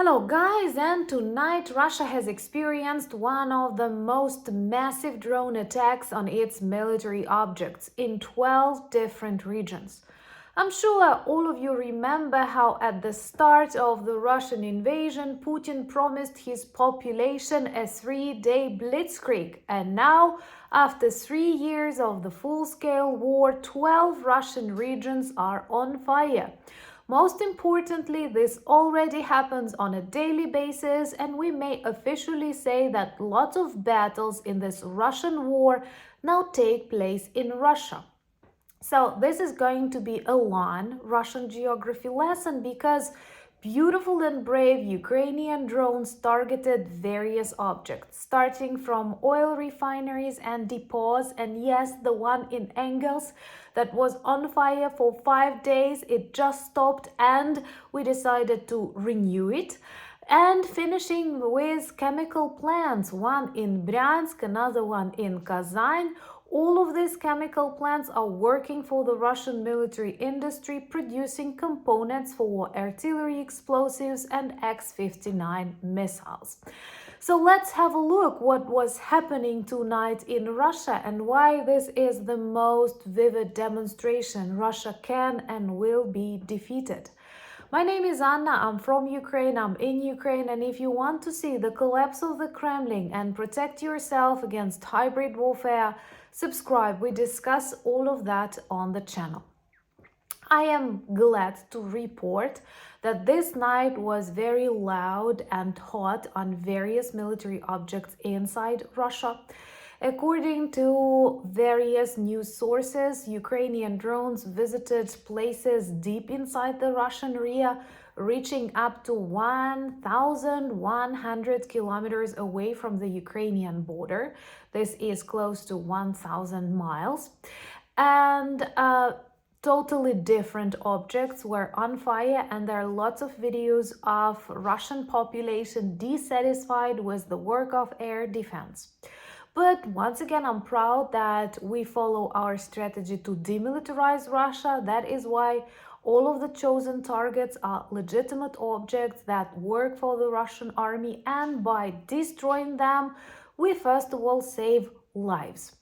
Hello guys, and tonight Russia has experienced one of the most massive drone attacks on its military objects in 12 different regions. I'm sure all of you remember how at the start of the Russian invasion Putin promised his population a 3-day blitzkrieg, and now, after 3 years of the full-scale war, 12 Russian regions are on fire. Most importantly, this already happens on a daily basis, and we may officially say that lots of battles in this Russian war now take place in Russia. So this is going to be a long Russian geography lesson because beautiful and brave Ukrainian drones targeted various objects, starting from oil refineries and depots, and yes, the one in Engels that was on fire for 5 days, it just stopped and we decided to renew it. And finishing with chemical plants, one in Bryansk, another one in Kazan. All of these chemical plants are working for the Russian military industry, producing components for artillery explosives and X-59 missiles. So let's have a look what was happening tonight in Russia and why this is the most vivid demonstration Russia can and will be defeated. My name is Anna, I'm from Ukraine, I'm in Ukraine, and if you want to see the collapse of the Kremlin and protect yourself against hybrid warfare, subscribe, we discuss all of that on the channel. I am glad to report that this night was very loud and hot on various military objects inside Russia. According to various news sources, Ukrainian drones visited places deep inside the Russian area, reaching up to 1,100 kilometers away from the Ukrainian border. This is close to 1,000 miles. And totally different objects were on fire, and there are lots of videos of Russian population dissatisfied with the work of air defense. But once again, I'm proud that we follow our strategy to demilitarize Russia. That is why all of the chosen targets are legitimate objects that work for the Russian army, and by destroying them, we first of all save lives.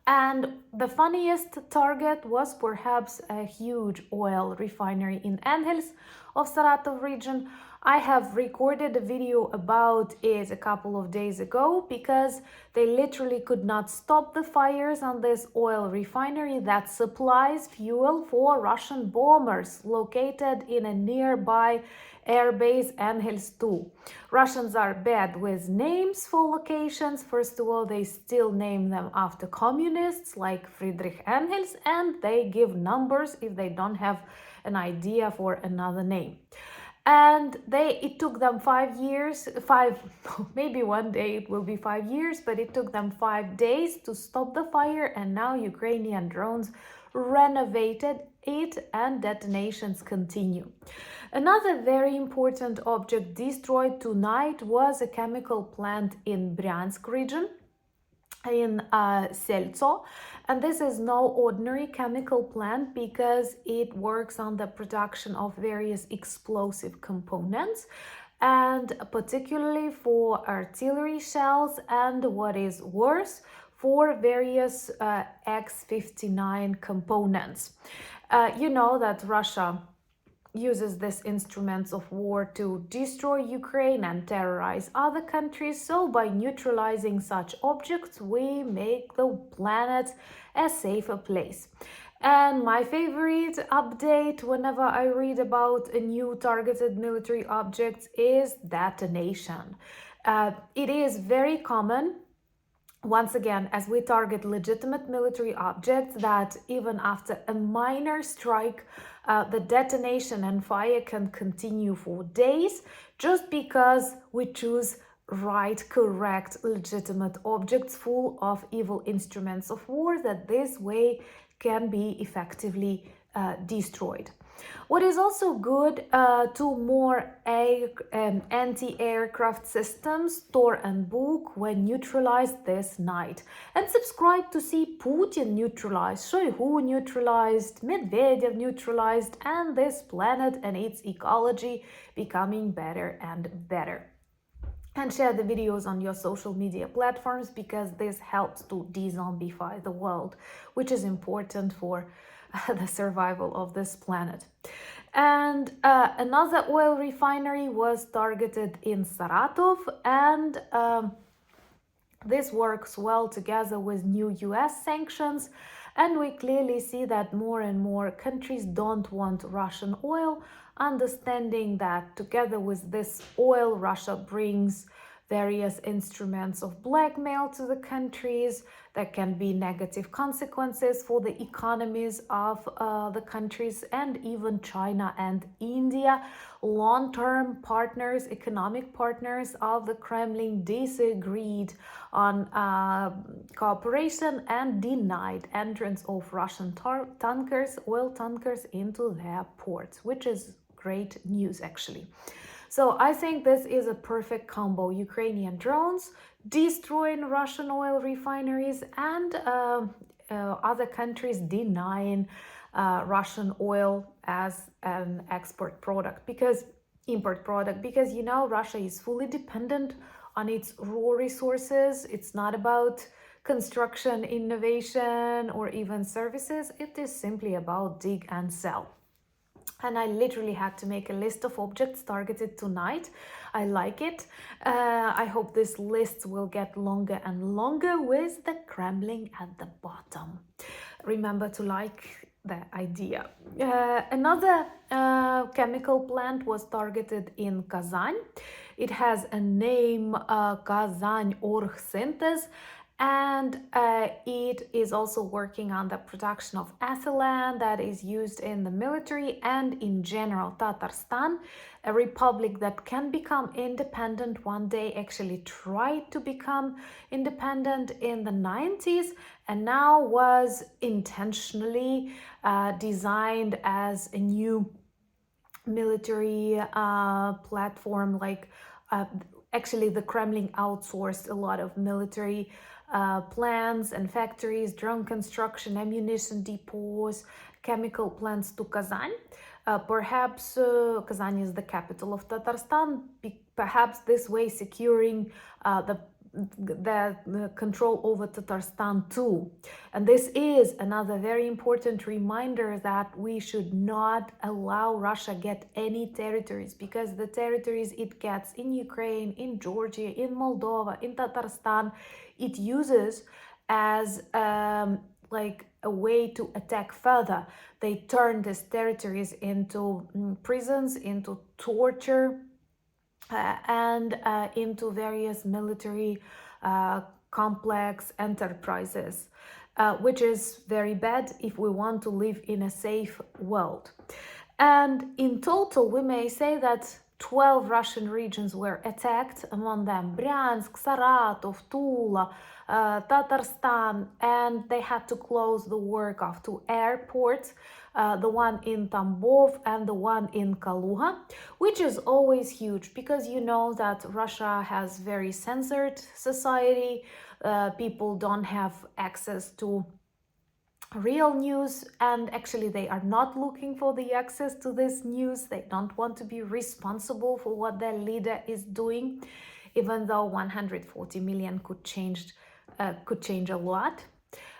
And the funniest target was perhaps a huge oil refinery in Engels of Saratov region. I have recorded a video about it a couple of days ago because they literally could not stop the fires on this oil refinery that supplies fuel for Russian bombers located in a nearby airbase Engels 2. Russians are bad with names for locations. First of all, they still name them after communists like Friedrich Engels, and they give numbers if they don't have an idea for another name. And it took them 5 years, maybe one day it will be 5 years, but it took them 5 days to stop the fire, and now Ukrainian drones renovated it and detonations continue. Another very important object destroyed tonight was a chemical plant in Bryansk region, in Seltso, and this is no ordinary chemical plant because it works on the production of various explosive components, and particularly for artillery shells, and what is worse, for various X-59 components. You know that Russia uses these instruments of war to destroy Ukraine and terrorize other countries. So by neutralizing such objects, we make the planet a safer place. And my favorite update whenever I read about a new targeted military object is detonation. It is very common, once again, as we target legitimate military objects, that even after a minor strike, the detonation and fire can continue for days just because we choose right, correct, legitimate objects full of evil instruments of war that this way can be effectively destroyed. What is also good, two more anti-aircraft systems, Tor and Buk, were neutralized this night. And subscribe to see Putin neutralized, Shoigu neutralized, Medvedev neutralized, and this planet and its ecology becoming better and better. And share the videos on your social media platforms, because this helps to de-zombify the world, which is important for the survival of this planet. And another oil refinery was targeted in Saratov, and this works well together with new US sanctions. And we clearly see that more and more countries don't want Russian oil, understanding that together with this oil, Russia brings various instruments of blackmail to the countries. There can be negative consequences for the economies of the countries, and even China and India, long-term partners, economic partners of the Kremlin, disagreed on cooperation and denied entrance of Russian tankers, oil tankers, into their ports, which is great news actually. So I think this is a perfect combo: Ukrainian drones destroying Russian oil refineries, and other countries denying Russian oil as an import product, because you know Russia is fully dependent on its raw resources. It's not about construction, innovation, or even services. It is simply about dig and sell. And I literally had to make a list of objects targeted tonight. I like it. I hope this list will get longer and longer with the Kremlin at the bottom. Remember to like the idea. Another chemical plant was targeted in Kazan. It has a name, Kazanorgsintez, and it is also working on the production of ethylene that is used in the military and in general. Tatarstan, a republic that can become independent one day, actually tried to become independent in the 90s, and now was intentionally designed as a new military platform. Like actually the Kremlin outsourced a lot of military plants and factories, drone construction, ammunition depots, chemical plants to Kazan. Perhaps Kazan is the capital of Tatarstan, perhaps this way securing the control over Tatarstan too. And this is another very important reminder that we should not allow Russia get any territories, because the territories it gets in Ukraine, in Georgia, in Moldova, in Tatarstan, it uses as like a way to attack further. They turn these territories into prisons, into torture, and into various military complex enterprises, which is very bad if we want to live in a safe world. And in total, we may say that 12 Russian regions were attacked, among them Bryansk, Saratov, Tula, Tatarstan, and they had to close the work of two airports, the one in Tambov and the one in Kaluga, which is always huge, because you know that Russia has very censored society. People don't have access to real news, and actually they are not looking for the access to this news. They don't want to be responsible for what their leader is doing, even though 140 million could change a lot.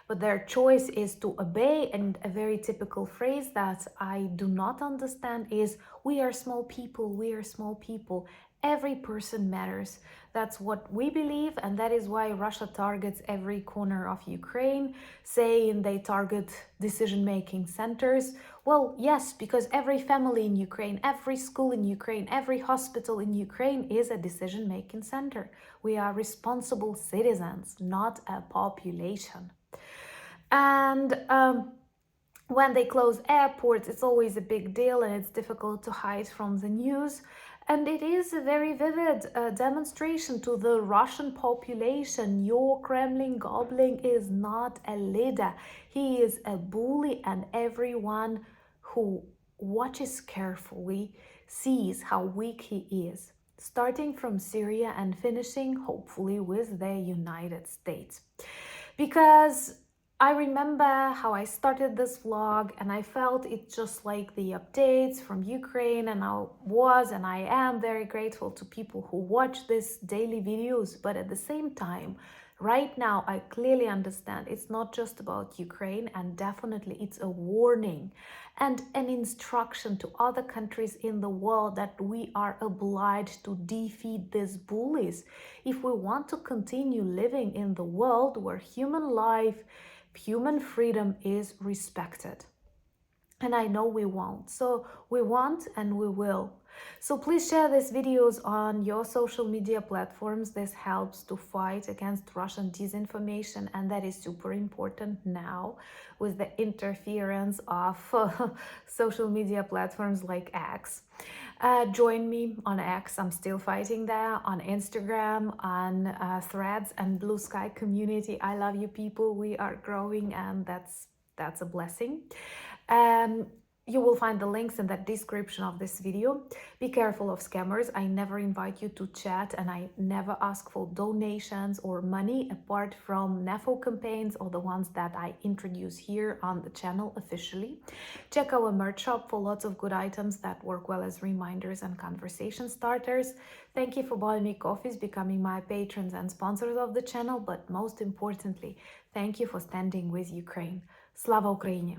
But their choice is to obey, and a very typical phrase that I do not understand is, we are small people, we are small people. Every person matters. That's what we believe, and that is why Russia targets every corner of Ukraine, saying they target decision-making centers. Well, yes, because every family in Ukraine, every school in Ukraine, every hospital in Ukraine is a decision-making center. We are responsible citizens, not a population. And when they close airports, it's always a big deal, and it's difficult to hide from the news. And it is a very vivid demonstration to the Russian population. Your Kremlin goblin is not a leader. He is a bully, and everyone who watches carefully, sees how weak he is, starting from Syria and finishing, hopefully, with the United States. Because I remember how I started this vlog and I felt it just like the updates from Ukraine, and I am very grateful to people who watch these daily videos. But at the same time, right now, I clearly understand it's not just about Ukraine, and definitely it's a warning and an instruction to other countries in the world that we are obliged to defeat these bullies if we want to continue living in the world where human life, human freedom is respected. And I know we won't. So we want and we will. So please share these videos on your social media platforms. This helps to fight against Russian disinformation, and that is super important now with the interference of social media platforms like X. Join me on X, I'm still fighting there, on Instagram, on Threads and Blue Sky community. I love you people, we are growing, and that's a blessing. You will find the links in the description of this video. Be careful of scammers. I never invite you to chat, and I never ask for donations or money apart from NAFO campaigns or the ones that I introduce here on the channel officially. Check our merch shop for lots of good items that work well as reminders and conversation starters. Thank you for buying me coffees, becoming my patrons and sponsors of the channel, but most importantly, thank you for standing with Ukraine. Slava Ukraini!